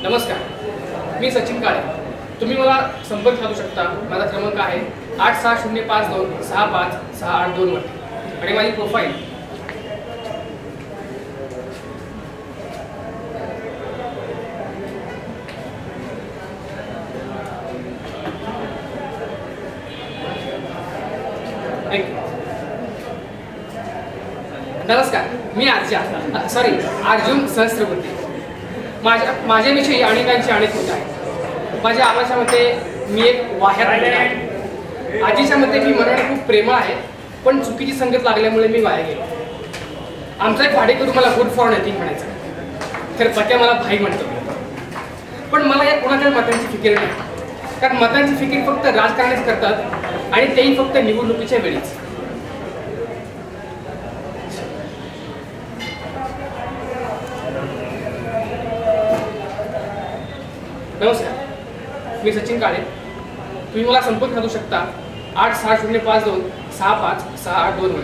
नमस्कार, मी सचिन काळे. तुम्ही मला संपर्क साधू शकता. माझा क्रमांक आहे 8605265682 वरती आणि माझी प्रोफाईल नमस्कार, मी अर्जुन सहस्त्रबुद्धे. माझ्याविषयी अनेकांची अनेक मतं आहेत. माझ्या आबाच्या मते मी एक वाह्यात मुलगा आहे. आजीच्या मते मी मनाने खूप प्रेमळ आहे, पण चुकीची संगत लागल्यामुळे मी वाया गेलो. आमचा एक भाडेकरू मला गुड फॉर नथिंग म्हणायचा, तर पत्या मला भाई म्हणतो. पण मला या कोणाच्या मतांची फिकीर नाही, कारण मतांची फिकीर फक्त राजकारणीच करतात आणि तेही फक्त निवडणुकीच्या वेळीच. नमस्कार, मी सचिन काळे. तुम्ही मला संपर्क साधू शकता 8605265682 वर.